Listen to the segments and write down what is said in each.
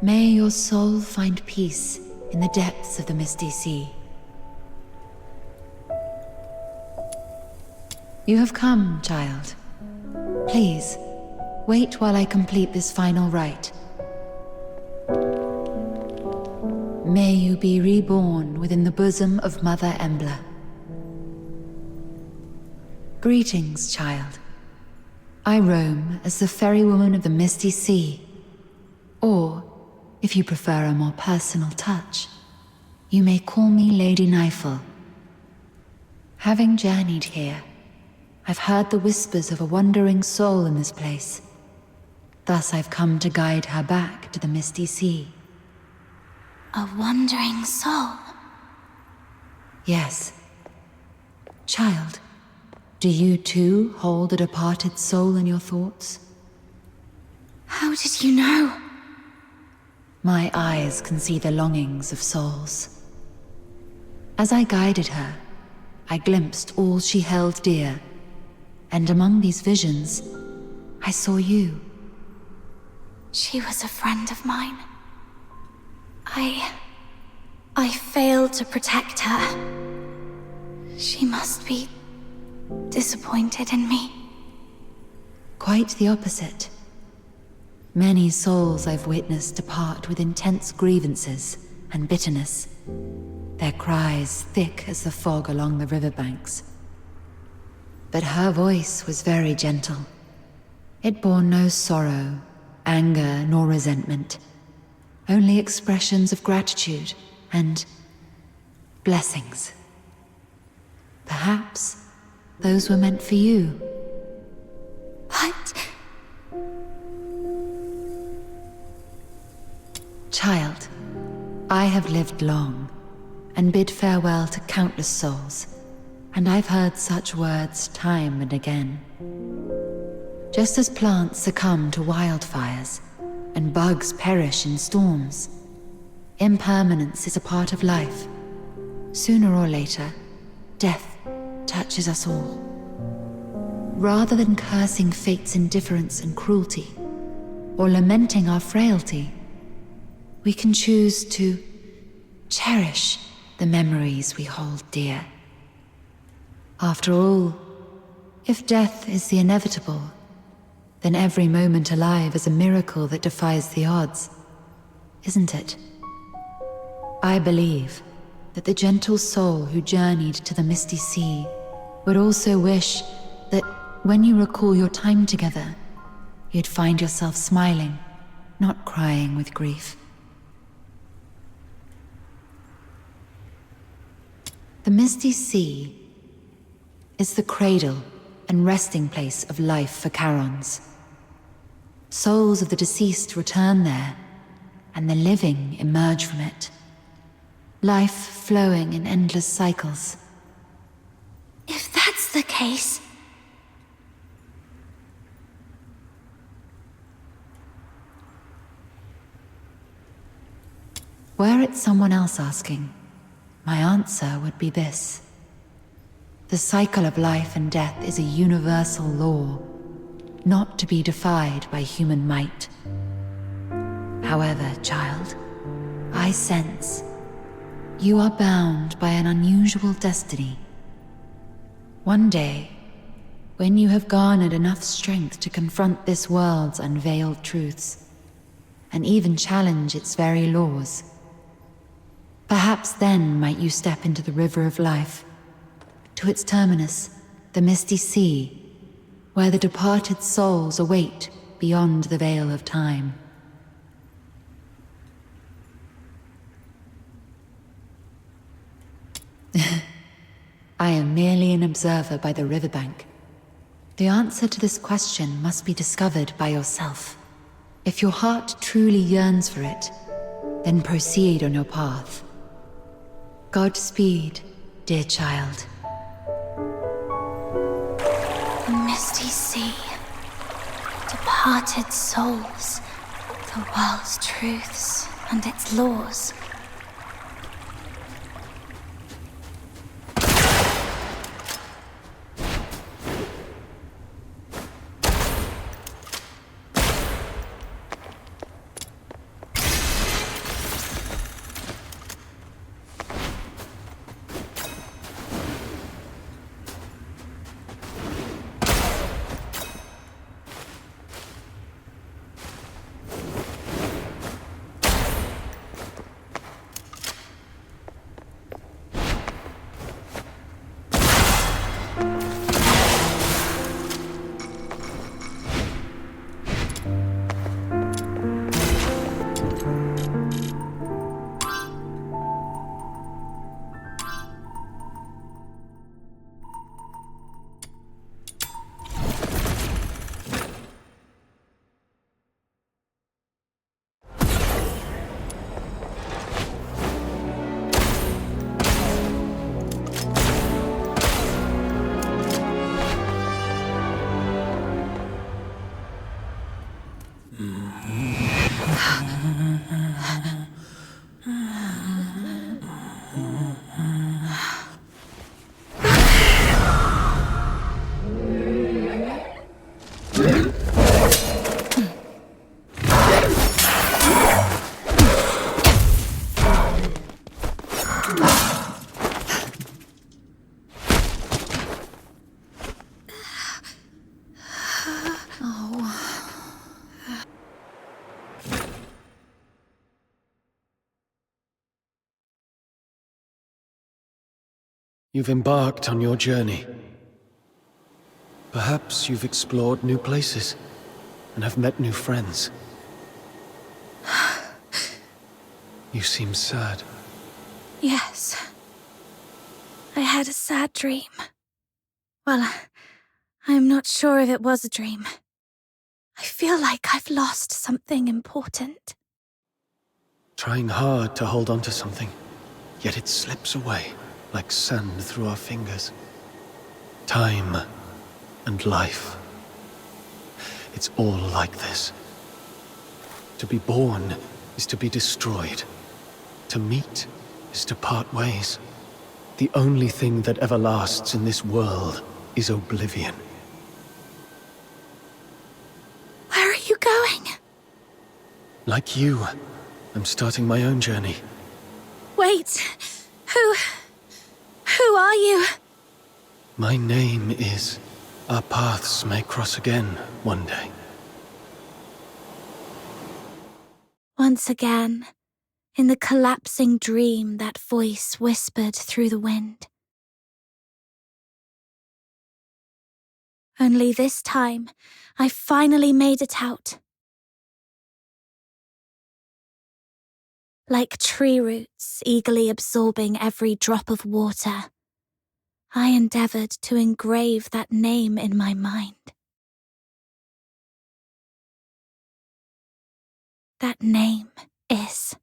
May your soul find peace in the depths of the misty sea. You have come, child. Please, wait while I complete this final rite. May you be reborn within the bosom of Mother Embla. Greetings, child. I roam as the ferrywoman of the misty sea. Or, if you prefer a more personal touch, you may call me Lady Nifel. Having journeyed here, I've heard the whispers of a wandering soul in this place. Thus I've come to guide her back to the misty sea. A wandering soul? Yes. Child, do you too hold a departed soul in your thoughts? How did you know? My eyes can see the longings of souls. As I guided her, I glimpsed all she held dear, and among these visions, I saw you. She was a friend of mine. I failed to protect her. She must be disappointed in me. Quite the opposite. Many souls I've witnessed depart with intense grievances and bitterness, their cries thick as the fog along the riverbanks. But her voice was very gentle. It bore no sorrow, anger, nor resentment, only expressions of gratitude and blessings. Perhaps those were meant for you. But... Child, I have lived long and bid farewell to countless souls, and I've heard such words time and again. Just as plants succumb to wildfires and bugs perish in storms, impermanence is a part of life. Sooner or later, death touches us all. Rather than cursing fate's indifference and cruelty, or lamenting our frailty, we can choose to cherish the memories we hold dear. After all, if death is the inevitable, then every moment alive is a miracle that defies the odds, isn't it? I believe that the gentle soul who journeyed to the misty sea would also wish that when you recall your time together, you'd find yourself smiling, not crying with grief. The misty sea is the cradle and resting place of life for Charons. Souls of the deceased return there, and the living emerge from it. Life flowing in endless cycles. if that's the case... Were it someone else asking, my answer would be this. The cycle of life and death is a universal law, not to be defied by human might. However, child, I sense you are bound by an unusual destiny. One day, when you have garnered enough strength to confront this world's unveiled truths, and even challenge its very laws, perhaps then might you step into the river of life, to its terminus, the misty sea, where the departed souls await beyond the veil of time. I am merely an observer by the riverbank. The answer to this question must be discovered by yourself. If your heart truly yearns for it, then proceed on your path. Godspeed, dear child. The misty sea, departed souls, the world's truths and its laws. You've embarked on your journey. Perhaps you've explored new places and have met new friends. You seem sad. Yes. I had a sad dream. Well, I'm not sure if it was a dream. I feel like I've lost something important. Trying hard to hold on to something, yet it slips away like sand through our fingers. Time and life. It's all like this. To be born is to be destroyed. To meet is to part ways. The only thing that ever lasts in this world is oblivion. Where are you going? Like you, I'm starting my own journey. Wait. Who are you? My name is... Our paths may cross again one day. Once again, in the collapsing dream, that voice whispered through the wind. Only this time, I finally made it out. Like tree roots eagerly absorbing every drop of water, I endeavored to engrave that name in my mind. That name is...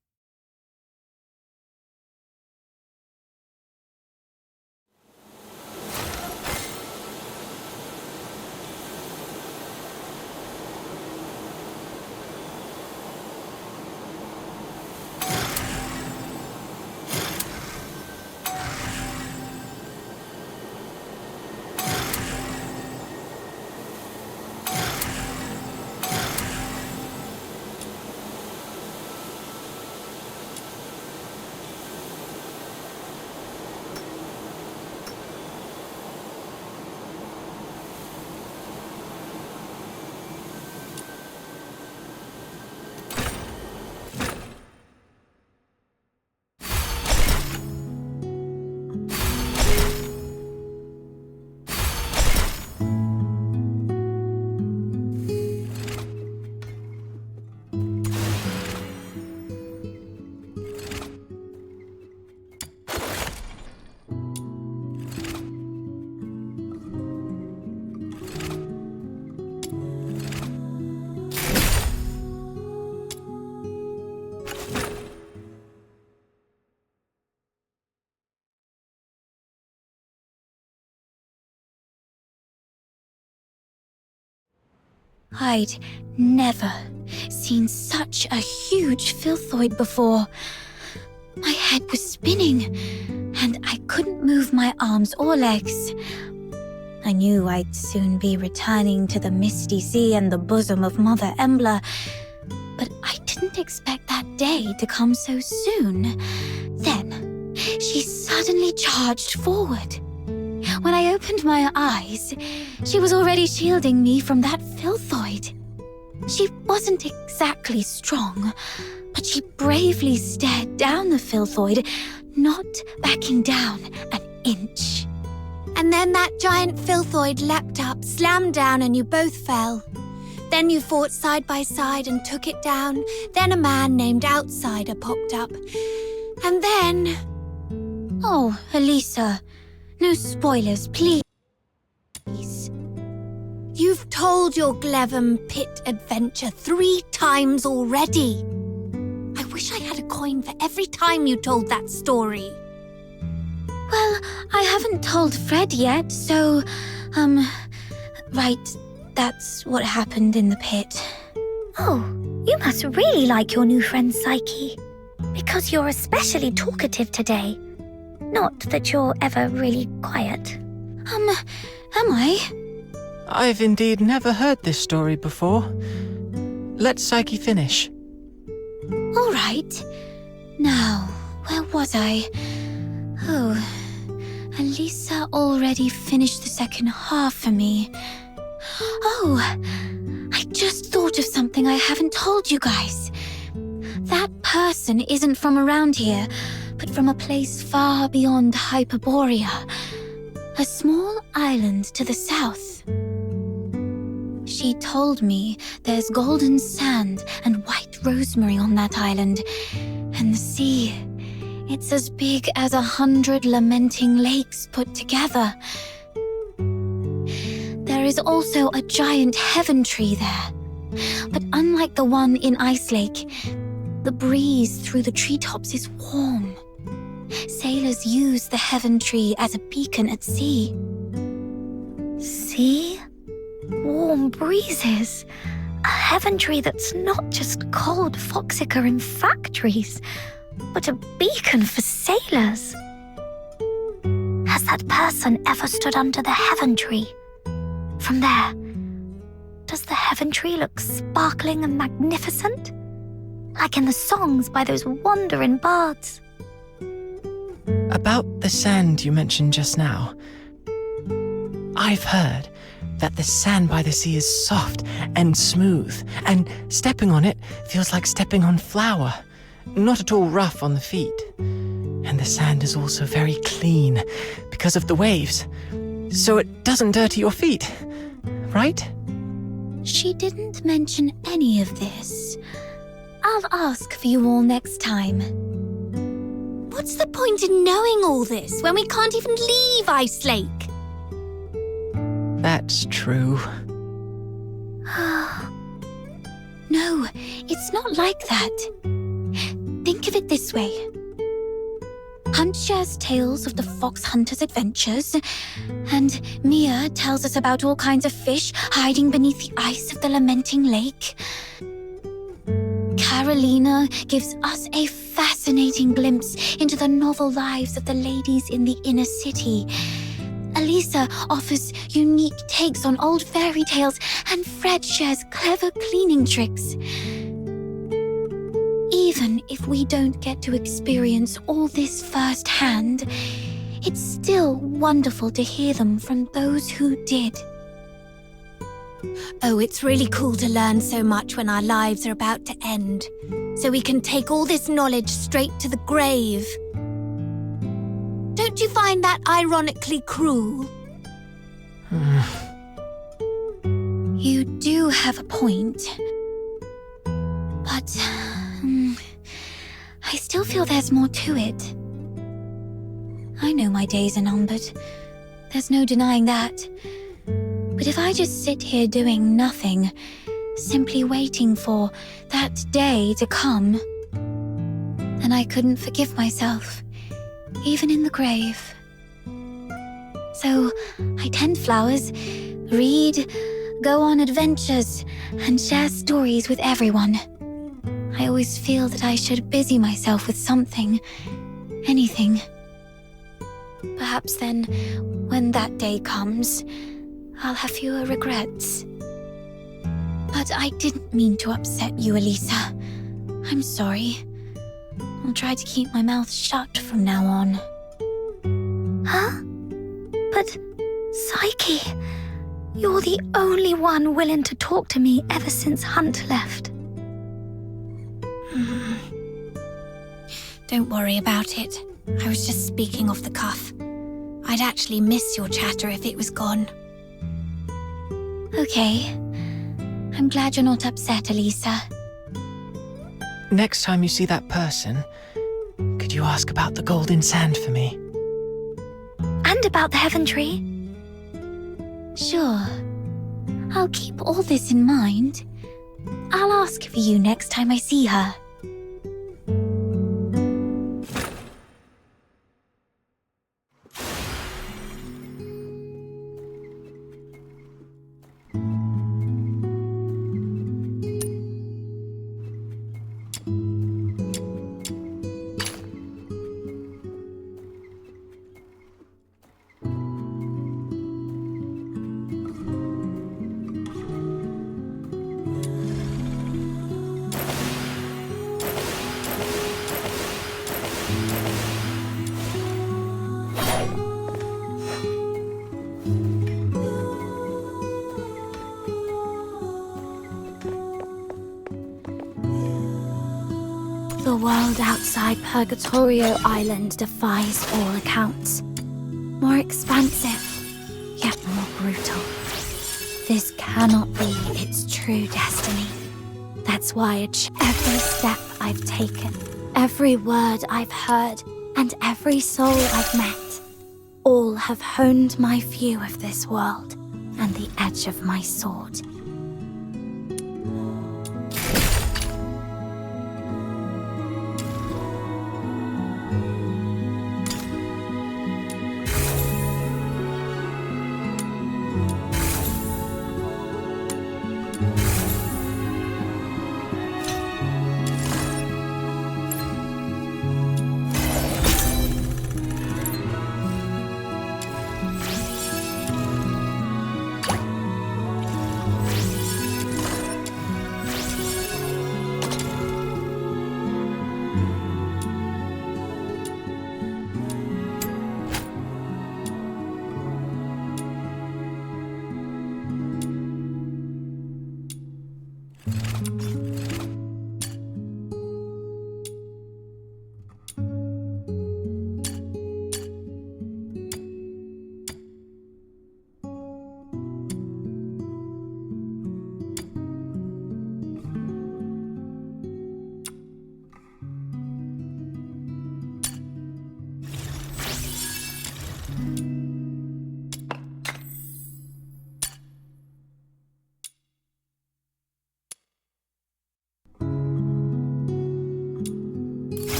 I'd never seen such a huge filthoid before. My head was spinning, and I couldn't move my arms or legs. I knew I'd soon be returning to the misty sea and the bosom of Mother Embla, but I didn't expect that day to come so soon. Then, she suddenly charged forward. When I opened my eyes, she was already shielding me from that filthoid. She wasn't exactly strong, but she bravely stared down the filthoid, not backing down an inch. And then that giant filthoid leapt up, slammed down, and you both fell. Then you fought side by side and took it down. Then a man named Outsider popped up. And then... Oh, Elisa, no spoilers, please. You've told your Glevum Pit adventure 3 times already. I wish I had a coin for every time you told that story. Well, I haven't told Fred yet, so, right, that's what happened in the pit. Oh, you must really like your new friend Psyche, because you're especially talkative today. Not that you're ever really quiet. Am I? I've indeed never heard this story before. Let Psyche finish. All right. Now, where was I? Oh, Elisa already finished the second half for me. Oh, I just thought of something I haven't told you guys. That person isn't from around here, but from a place far beyond Hyperborea. A small island to the south. She told me there's golden sand and white rosemary on that island, and the sea, it's as big as 100 lamenting lakes put together. There is also a giant heaven tree there, but unlike the one in Ice Lake, the breeze through the treetops is warm. Sailors use the heaven tree as a beacon at sea. See? Warm breezes. A heaven tree that's not just cold foxica in factories, but a beacon for sailors. Has that person ever stood under the heaven tree? From there, does the heaven tree look sparkling and magnificent? Like in the songs by those wandering bards? About the sand you mentioned just now, I've heard that the sand by the sea is soft and smooth, and stepping on it feels like stepping on flour, not at all rough on the feet. And the sand is also very clean because of the waves, so it doesn't dirty your feet, right? She didn't mention any of this. I'll ask for you all next time. What's the point in knowing all this when we can't even leave Ice Lake? That's true. No, it's not like that. Think of it this way. Hunt shares tales of the fox hunter's adventures, and Mia tells us about all kinds of fish hiding beneath the ice of the lamenting lake. Carolina gives us a fascinating glimpse into the novel lives of the ladies in the inner city. Elisa offers unique takes on old fairy tales, and Fred shares clever cleaning tricks. Even if we don't get to experience all this firsthand, it's still wonderful to hear them from those who did. Oh, it's really cool to learn so much when our lives are about to end, so we can take all this knowledge straight to the grave. Don't you find that ironically cruel? You do have a point. But I still feel there's more to it. I know my days are numbered. There's no denying that. But if I just sit here doing nothing, simply waiting for that day to come, then I couldn't forgive myself, even in the grave. So I tend flowers, read, go on adventures, and share stories with everyone. I always feel that I should busy myself with something, anything. Perhaps then, when that day comes, I'll have fewer regrets. But I didn't mean to upset you, Elisa. I'm sorry. I'll try to keep my mouth shut from now on. Huh? But, Psyche, you're the only one willing to talk to me ever since Hunt left. Don't worry about it. I was just speaking off the cuff. I'd actually miss your chatter if it was gone. Okay. I'm glad you're not upset, Elisa. Next time you see that person, could you ask about the golden sand for me? And about the heaven tree. Sure. I'll keep all this in mind. I'll ask for you next time I see her. The world outside Purgatorio Island defies all accounts. More expansive, yet more brutal. This cannot be its true destiny. That's why every step I've taken, every word I've heard, and every soul I've met, all have honed my view of this world and the edge of my sword.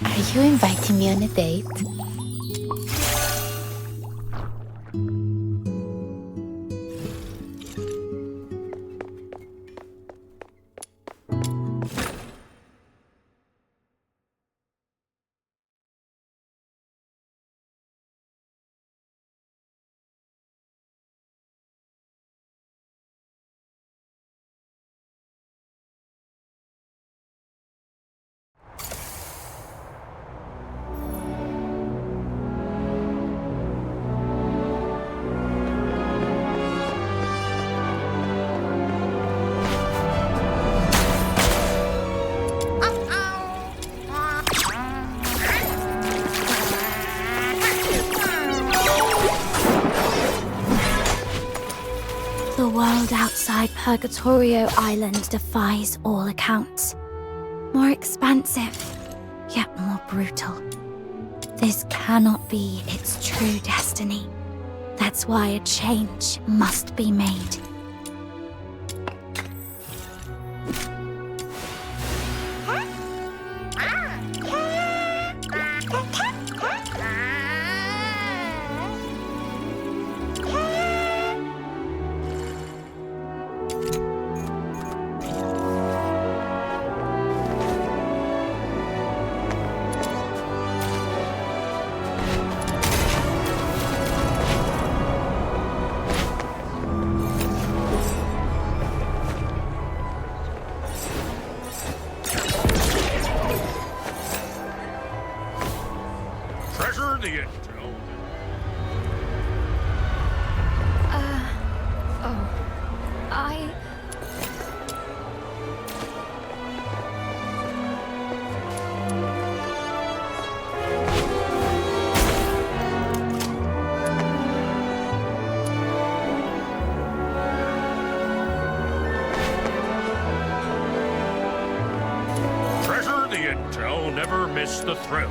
Are you inviting me on a date? The world outside Purgatorio Island defies all accounts. More expansive, yet more brutal. This cannot be its true destiny. That's why a change must be made. Treasure the intel. Treasure the intel, never miss the thrill.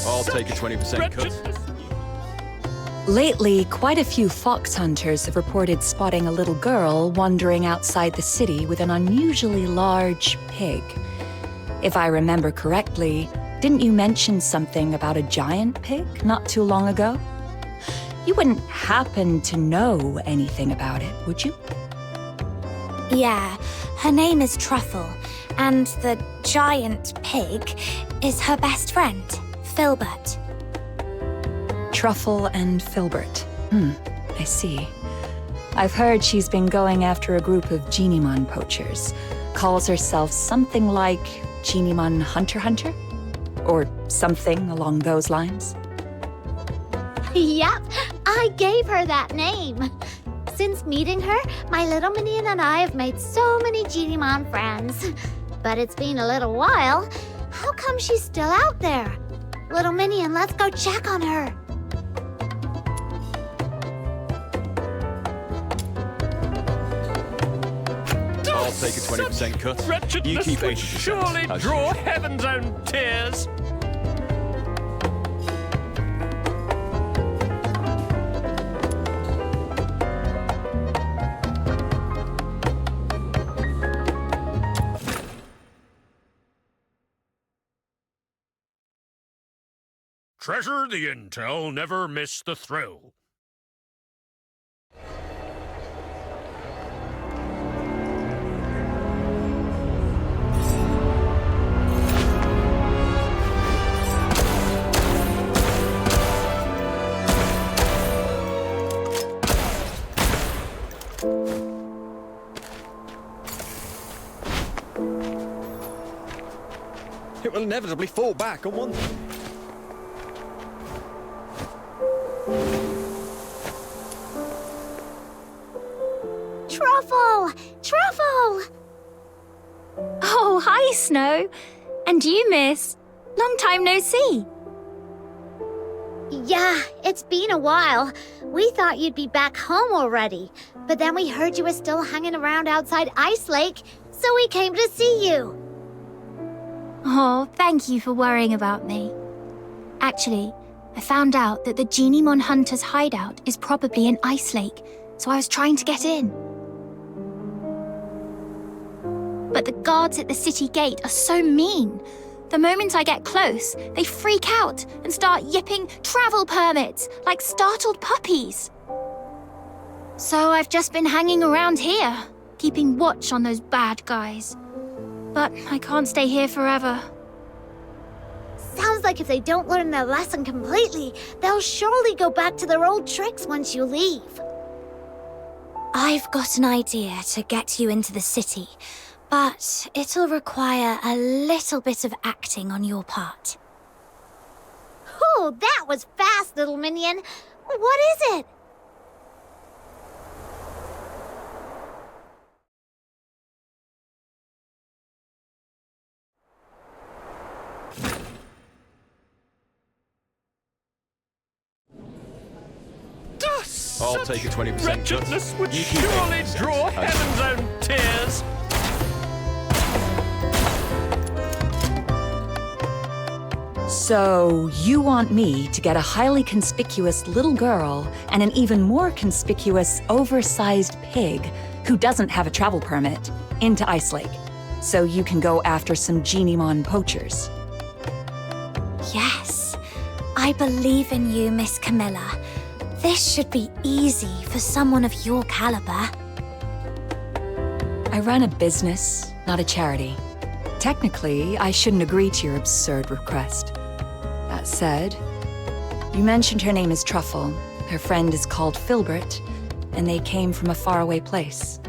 I'll take a 20% cut. Lately, quite a few fox hunters have reported spotting a little girl wandering outside the city with an unusually large pig. If I remember correctly, didn't you mention something about a giant pig not too long ago? You wouldn't happen to know anything about it, would you? Yeah, her name is Truffle, and the giant pig is her best friend, Filbert. Truffle and Filbert. I see. I've heard she's been going after a group of Genimon poachers. Calls herself something like Genimon Hunter? Or something along those lines. Yep, I gave her that name. Since meeting her, my little minion and I have made so many Genimon friends. But it's been a little while. How come she's still out there? Little minion, let's go check on her. I'll take a 20% cut. You Wretchedness keep would 80%. surely as draw usual. heaven's own tears. Treasure the intel, never miss the thrill. It will inevitably fall back on one. Truffle! Truffle! Oh, hi, Snow. And you, miss. Long time no see. Yeah, it's been a while. We thought you'd be back home already. But then we heard you were still hanging around outside Ice Lake, so we came to see you. Oh, thank you for worrying about me. Actually, I found out that the Genimon Hunter's hideout is probably in Ice Lake, so I was trying to get in. But the guards at the city gate are so mean. The moment I get close, they freak out and start yipping travel permits like startled puppies. So I've just been hanging around here, keeping watch on those bad guys. But I can't stay here forever. Sounds like if they don't learn their lesson completely, they'll surely go back to their old tricks once you leave. I've got an idea to get you into the city, but it'll require a little bit of acting on your part. Oh, that was fast, little minion. What is it? I'll take a 20% cut. Wretchedness would You keep surely 80%, draw as heaven's own tears. So, you want me to get a highly conspicuous little girl and an even more conspicuous, oversized pig who doesn't have a travel permit into Ice Lake, so you can go after some Genimon poachers? Yes, I believe in you, Miss Camilla. This should be easy for someone of your caliber. I run a business, not a charity. Technically, I shouldn't agree to your absurd request. That said, you mentioned her name is Truffle, her friend is called Filbert, and they came from a faraway place.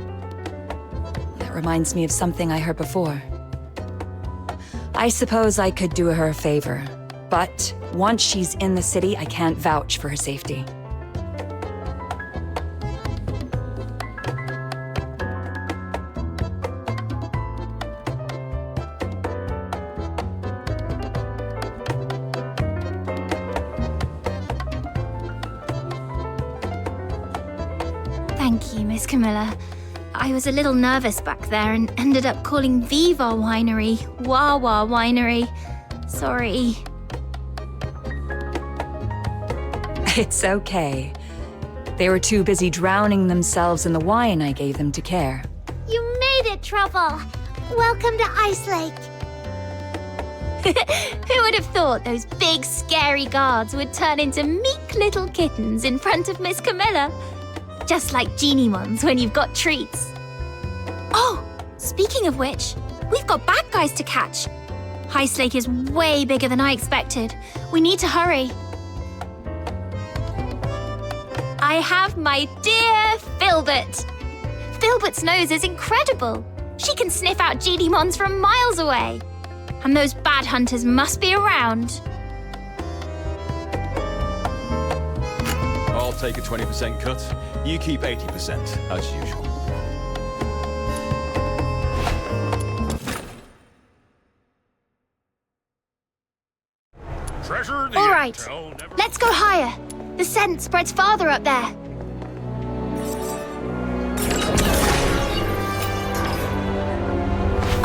That reminds me of something I heard before. I suppose I could do her a favor, but once she's in the city, I can't vouch for her safety. Thank you, Miss Camilla. I was a little nervous back there and ended up calling Viva Winery Wawa Winery. Sorry. It's okay. They were too busy drowning themselves in the wine I gave them to care. You made it, Truffle. Welcome to Ice Lake. Who would have thought those big, scary guards would turn into meek little kittens in front of Miss Camilla? Just like Genimons when you've got treats. Oh, speaking of which, we've got bad guys to catch. Ice Lake is way bigger than I expected. We need to hurry. I have my dear Filbert! Filbert's nose is incredible. She can sniff out Genimons from miles away. And those bad hunters must be around. I'll take a 20% cut. You keep 80%, as usual. Treasure the All right, intel never... let's go higher. The scent spreads farther up there.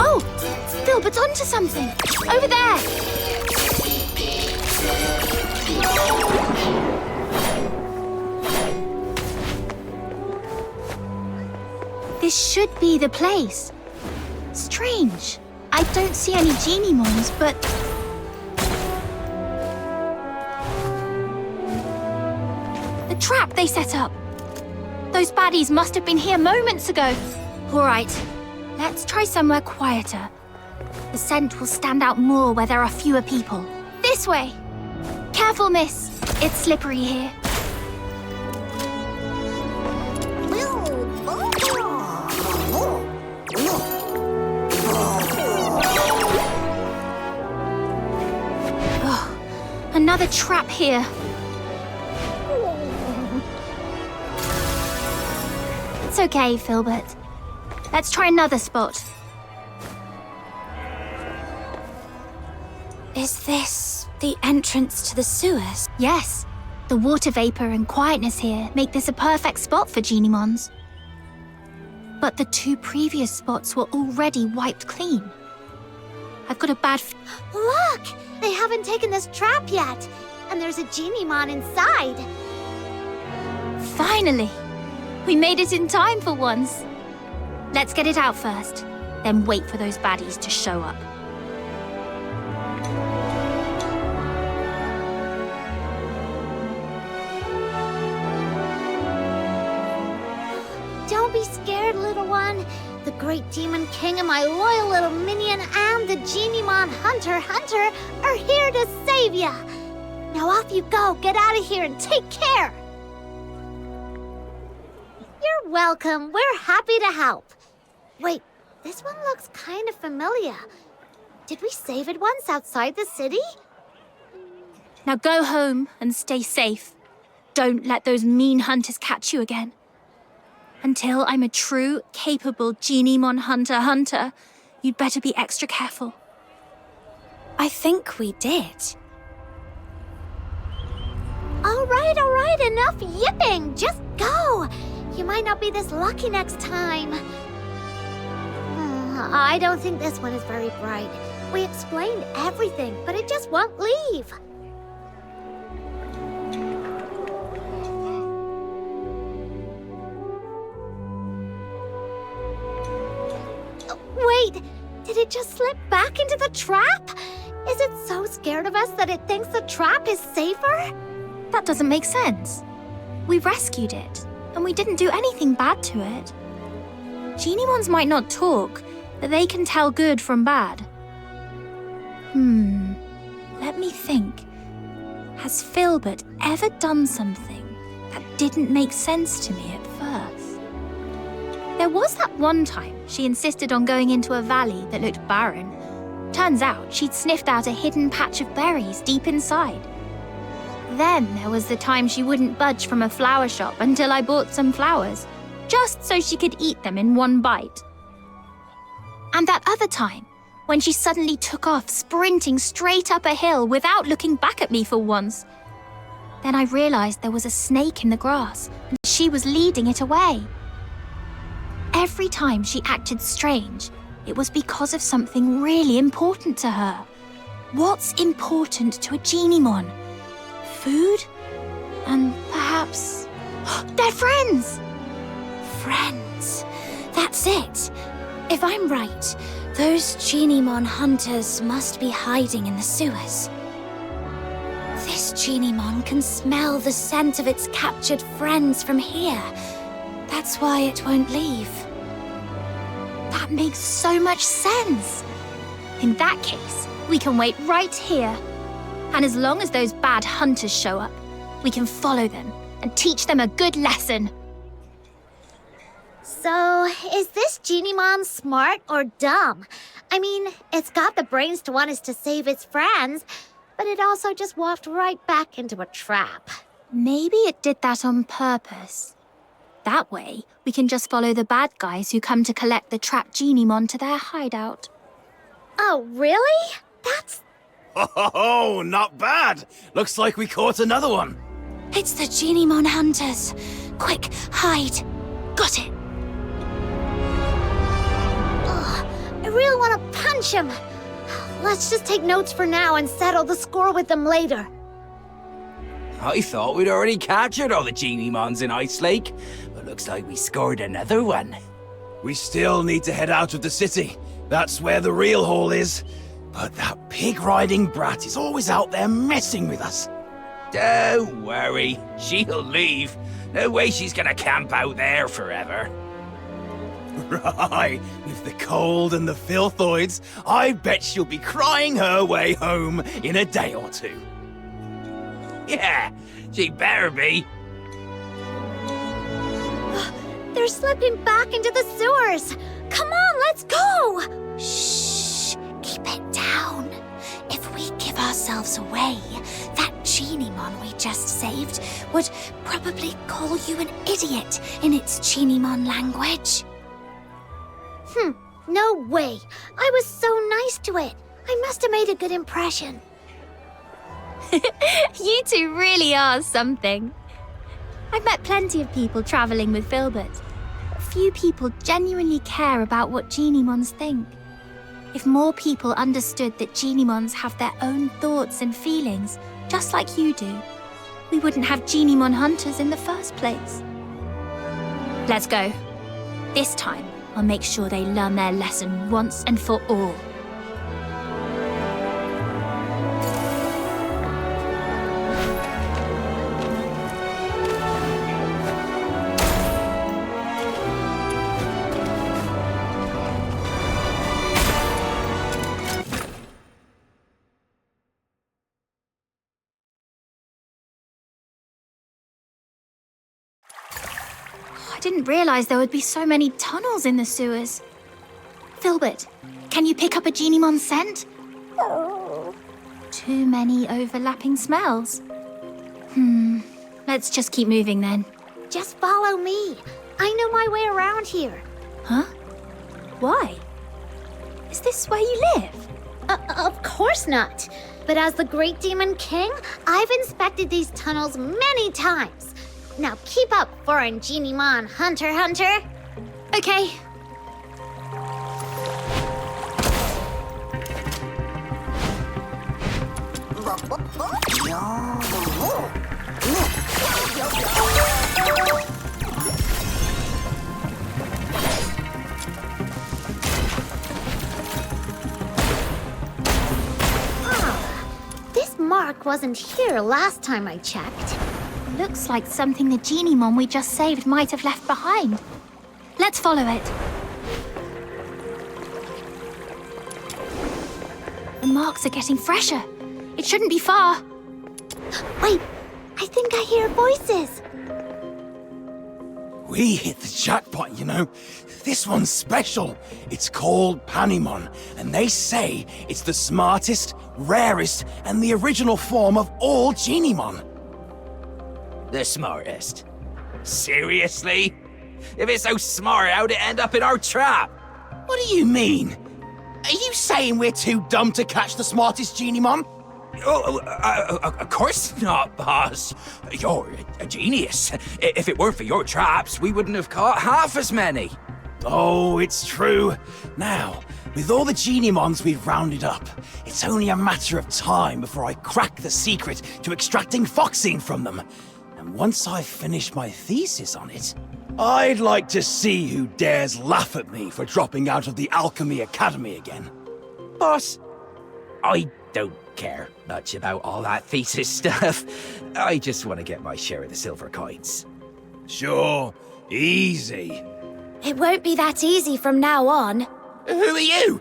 Oh, Filbert's onto something. Over there. This should be the place. Strange. I don't see any Genimons, but... The trap they set up. Those baddies must have been here moments ago. All right, let's try somewhere quieter. The scent will stand out more where there are fewer people. This way. Careful, miss. It's slippery here. Oh, another trap here. It's okay, Filbert. Let's try another spot. Is this the entrance to the sewers? Yes. The water vapor and quietness here make this a perfect spot for Genimons. But the two previous spots were already wiped clean. I've got a bad Look! They haven't taken this trap yet. And there's a Genimon inside. Finally! We made it in time for once. Let's get it out first, then wait for those baddies to show up. Don't be scared, little one. The great demon king and my loyal little minion and the Genimon hunter are here to save ya. Now off you go. Get out of here and take care. You're welcome. We're happy to help. Wait, this one looks kind of familiar. Did we save it once outside the city? Now go home and stay safe. Don't let those mean hunters catch you again. Until I'm a true, capable Genimon hunter, you'd better be extra careful. I think we did. All right, enough yipping. Just go. You might not be this lucky next time. I don't think this one is very bright. We explained everything, but it just won't leave. Wait, did it just slip back into the trap? Is it so scared of us that it thinks the trap is safer? That doesn't make sense. We rescued it, and we didn't do anything bad to it. Genimons might not talk, but they can tell good from bad. Let me think. Has Filbert ever done something that didn't make sense to me at first? There was that one time she insisted on going into a valley that looked barren. Turns out she'd sniffed out a hidden patch of berries deep inside. Then there was the time she wouldn't budge from a flower shop until I bought some flowers, just so she could eat them in one bite. And that other time, when she suddenly took off sprinting straight up a hill without looking back at me for once. Then I realized there was a snake in the grass, and she was leading it away. Every time she acted strange, it was because of something really important to her. What's important to a Genimon? Food? And perhaps... They're friends! Friends. That's it. If I'm right, those Genimon hunters must be hiding in the sewers. This Genimon can smell the scent of its captured friends from here. That's why it won't leave. That makes so much sense. In that case, we can wait right here. And as long as those bad hunters show up, we can follow them and teach them a good lesson. So, is this Genimon smart or dumb? I mean, it's got the brains to want us to save its friends, but it also just walked right back into a trap. Maybe it did that on purpose. That way, we can just follow the bad guys who come to collect the trapped Genimon to their hideout. Oh, really? That's... Oh, not bad. Looks like we caught another one. It's the Genimon hunters. Quick, hide. Got it. I really want to punch him. Let's just take notes for now and settle the score with them later. I thought we'd already captured all the Genimons in Ice Lake, but looks like we scored another one. We still need to head out of the city. That's where the real haul is. But that pig-riding brat is always out there messing with us. Don't worry, she'll leave. No way she's gonna camp out there forever. Right, with the cold and the filthoids, I bet she'll be crying her way home in a day or two. Yeah, she better be. They're slipping back into the sewers. Come on, let's go! Shh, keep it down. If we give ourselves away, that Genimon we just saved would probably call you an idiot in its Genimon language. No way. I was so nice to it. I must have made a good impression. You two really are something. I've met plenty of people traveling with Filbert. But few people genuinely care about what Genimons think. If more people understood that Genimons have their own thoughts and feelings, just like you do, we wouldn't have Genimon hunters in the first place. Let's go. This time, I'll make sure they learn their lesson once and for all. I didn't realize there would be so many tunnels in the sewers. Filbert, can you pick up a Genimon scent? Too many overlapping smells. Let's just keep moving then. Just follow me. I know my way around here. Huh? Why? Is this where you live? Of course not. But as the Great Demon King, I've inspected these tunnels many times. Now keep up, foreign Genimon hunter. Okay. This mark wasn't here last time I checked. Looks like something the Genimon we just saved might have left behind. Let's follow it. The marks are getting fresher. It shouldn't be far. Wait, I think I hear voices. We hit the jackpot, you know. This one's special. It's called Panimon, and they say it's the smartest, rarest, and the original form of all Genimon. The smartest. Seriously? If it's so smart, how'd it end up in our trap? What do you mean? Are you saying we're too dumb to catch the smartest Genimon? Of course not, boss. You're a genius. If it weren't for your traps, we wouldn't have caught half as many. Oh, it's true. Now, with all the Genimons we've rounded up, it's only a matter of time before I crack the secret to extracting Foxine from them. And once I've finished my thesis on it, I'd like to see who dares laugh at me for dropping out of the Alchemy Academy again. Boss, I don't care much about all that thesis stuff. I just want to get my share of the silver coins. Sure, easy. It won't be that easy from now on. Who are you?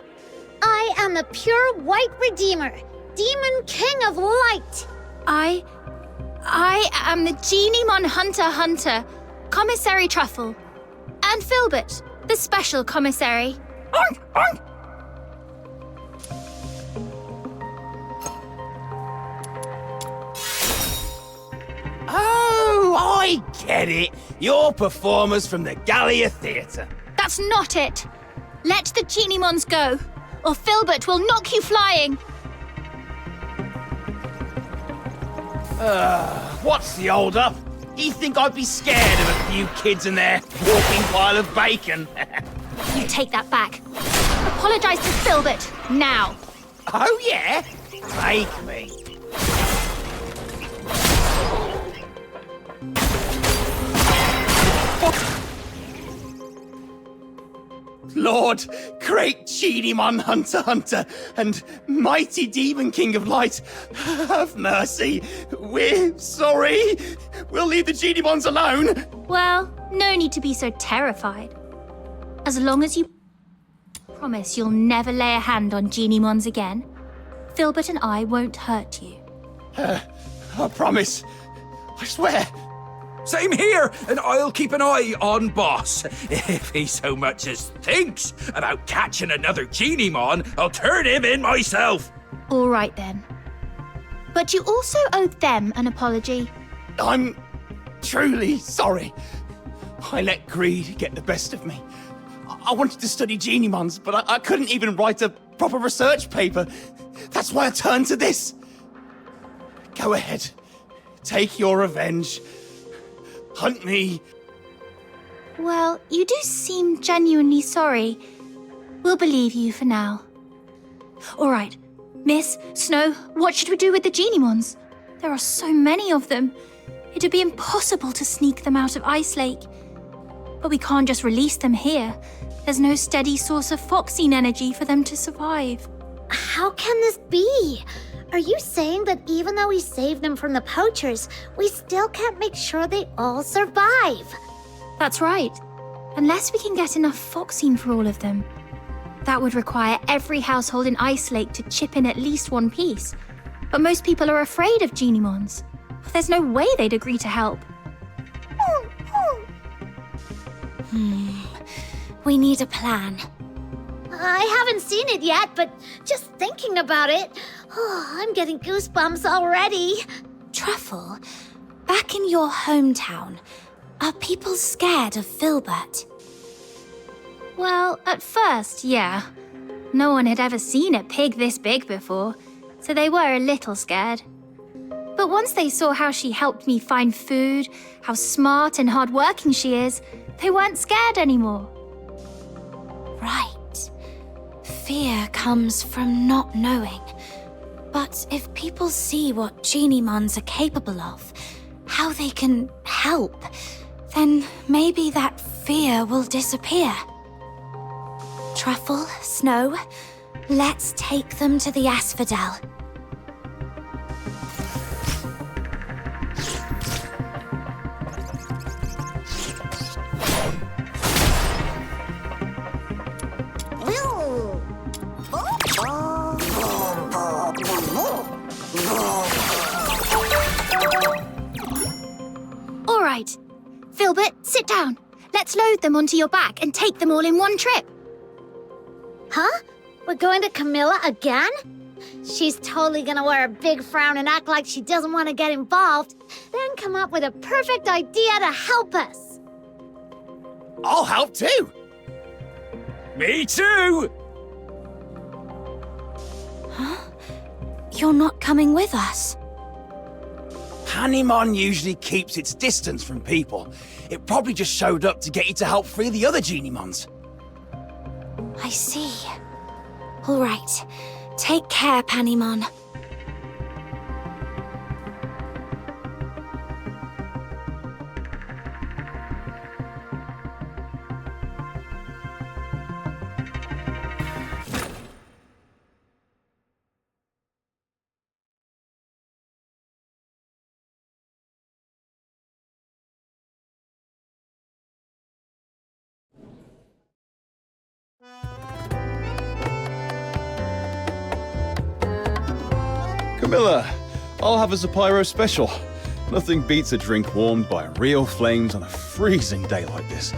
I am the pure white redeemer, Demon King of Light. I am the Genimon hunter, Commissary Truffle. And Filbert, the special commissary. Oink, oink. Oh, I get it. You're performers from the Gallia Theatre. That's not it. Let the Genimons go, or Filbert will knock you flying. What's the hold up? You think I'd be scared of a few kids in their walking pile of bacon? You take that back. Apologize to Filbert, now. Oh, yeah? Take me. Lord, great Genimon Hunter, and mighty Demon King of Light, have mercy. We're sorry. We'll leave the Genimons alone. Well, no need to be so terrified. As long as you promise you'll never lay a hand on Genimons again, Filbert and I won't hurt you. I promise. I swear. Same here, and I'll keep an eye on Boss. If he so much as thinks about catching another Genimon, I'll turn him in myself. All right then. But you also owe them an apology. I'm truly sorry. I let greed get the best of me. I wanted to study Genimons, but I couldn't even write a proper research paper. That's why I turned to this. Go ahead. Take your revenge. Hunt me. Well, you do seem genuinely sorry. We'll believe you for now. All right, Miss, Snow, what should we do with the Genimons? There are so many of them. It'd be impossible to sneak them out of Ice Lake. But we can't just release them here. There's no steady source of Foxine energy for them to survive. How can this be? Are you saying that even though we saved them from the poachers, we still can't make sure they all survive? That's right. Unless we can get enough Foxine for all of them. That would require every household in Ice Lake to chip in at least one piece. But most people are afraid of Genimons. There's no way they'd agree to help. We need a plan. I haven't seen it yet, but just thinking about it, I'm getting goosebumps already. Truffle, back in your hometown, are people scared of Filbert? Well, at first, yeah. No one had ever seen a pig this big before, so they were a little scared. But once they saw how she helped me find food, how smart and hardworking she is, they weren't scared anymore. Right. Fear comes from not knowing. But if people see what Genimons are capable of, how they can help, then maybe that fear will disappear. Truffle, Snow, let's take them to the Asphodel. All right. Filbert, sit down. Let's load them onto your back and take them all in one trip. Huh? We're going to Camilla again? She's totally gonna wear a big frown and act like she doesn't want to get involved, then come up with a perfect idea to help us. I'll help too. Me too. You're not coming with us. Hanimon usually keeps its distance from people. It probably just showed up to get you to help free the other Genimons. I see. All right. Take care, Panimon. Camilla, I'll have a Zapiro special. Nothing beats a drink warmed by real flames on a freezing day like this.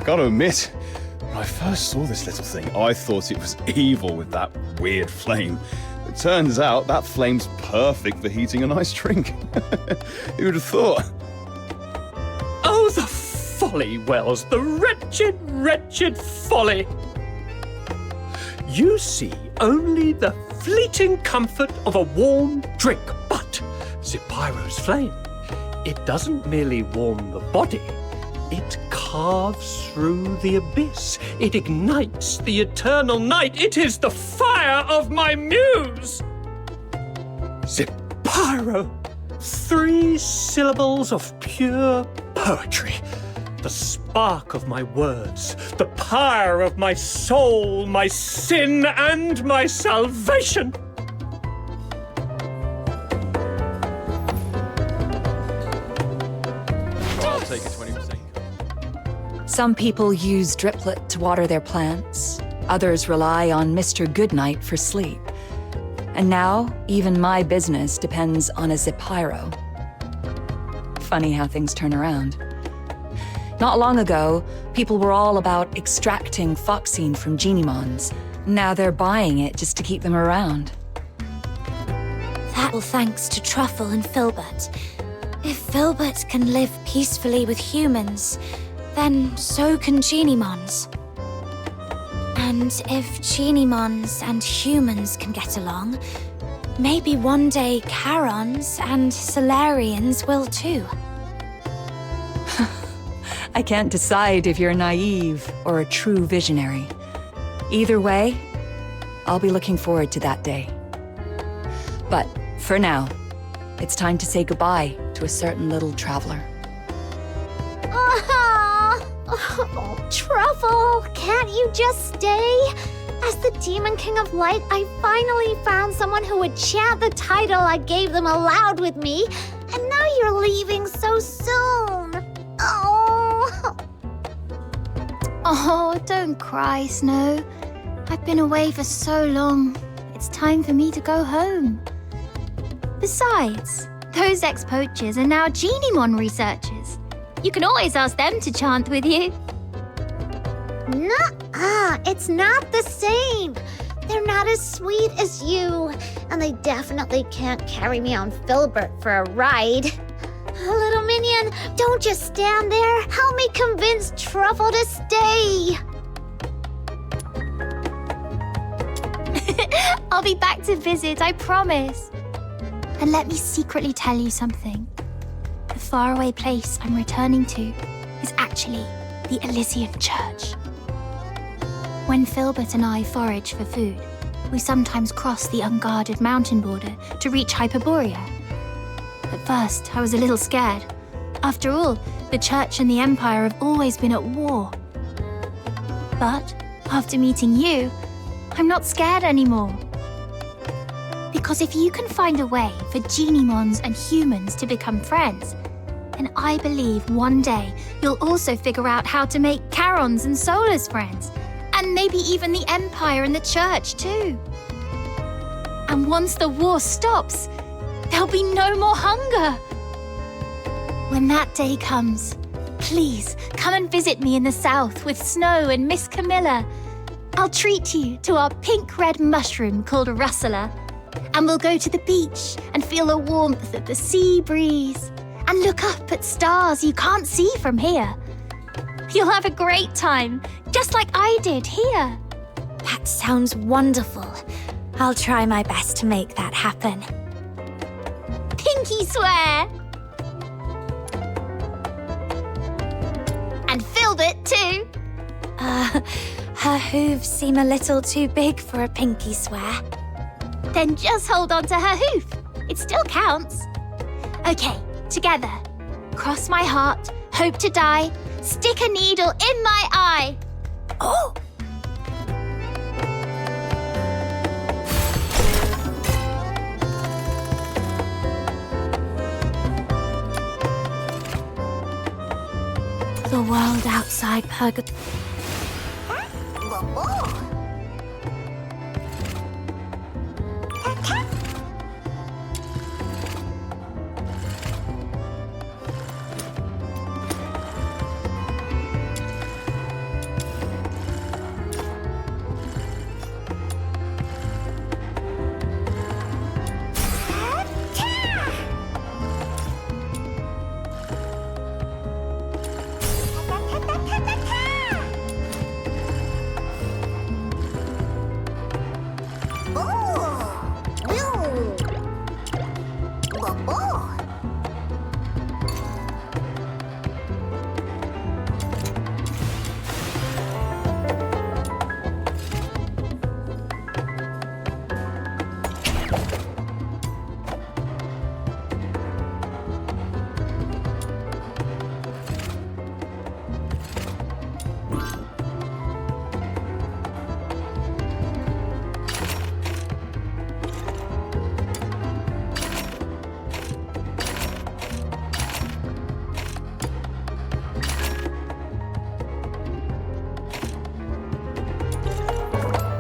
Gotta admit, when I first saw this little thing, I thought it was evil with that weird flame. It turns out that flame's perfect for heating a nice drink. Who'd have thought? Oh, the folly, Wells, the wretched, wretched folly. You see only the fleeting comfort of a warm drink, but Zipyro's flame, it doesn't merely warm the body, it carves through the abyss. It ignites the eternal night. It is the fire of my muse. Zipyro, 3 syllables of pure poetry. The spark of my words, the pyre of my soul, my sin and my salvation. I'll take a 20%. Some people use Driplet to water their plants. Others rely on Mr. Goodnight for sleep. And now, even my business depends on a Zipyro. Funny how things turn around. Not long ago, people were all about extracting Foxine from Genimons. Now they're buying it just to keep them around. That all thanks to Truffle and Filbert. If Filbert can live peacefully with humans, then so can Genimons. And if Genimons and humans can get along, maybe one day Charons and Solarians will too. I can't decide if you're naive or a true visionary. Either way, I'll be looking forward to that day. But for now, it's time to say goodbye to a certain little traveler. Oh, Truffle, can't you just stay? As the Demon King of Light, I finally found someone who would chant the title I gave them aloud with me, and now you're leaving so soon. Oh, don't cry, Snow. I've been away for so long. It's time for me to go home. Besides, those ex-poachers are now Genimon researchers. You can always ask them to chant with you. Nuh-uh, it's not the same. They're not as sweet as you, and they definitely can't carry me on Filbert for a ride. Little minion, don't just stand there. Help me convince Truffle to stay. I'll be back to visit, I promise. And let me secretly tell you something. The faraway place I'm returning to is actually the Elysian Church. When Filbert and I forage for food, we sometimes cross the unguarded mountain border to reach Hyperborea. At first, I was a little scared. After all, the Church and the Empire have always been at war. But after meeting you, I'm not scared anymore. Because if you can find a way for Genimons and humans to become friends, then I believe one day you'll also figure out how to make Charons and Solars friends, and maybe even the Empire and the Church too. And once the war stops, there'll be no more hunger. When that day comes, please come and visit me in the south with Snow and Miss Camilla. I'll treat you to our pink-red mushroom called Rustler, and we'll go to the beach and feel the warmth of the sea breeze and look up at stars you can't see from here. You'll have a great time, just like I did here. That sounds wonderful. I'll try my best to make that happen. Pinky swear! And Filbert too. Her hooves seem a little too big for a pinky swear. Then just hold on to her hoof. It still counts. Okay, together. Cross my heart, hope to die, stick a needle in my eye. Oh! The world outside Purgatory.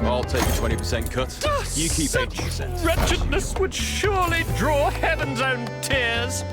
I'll take a 20% cut. You keep 80%. Wretchedness would surely draw heaven's own tears.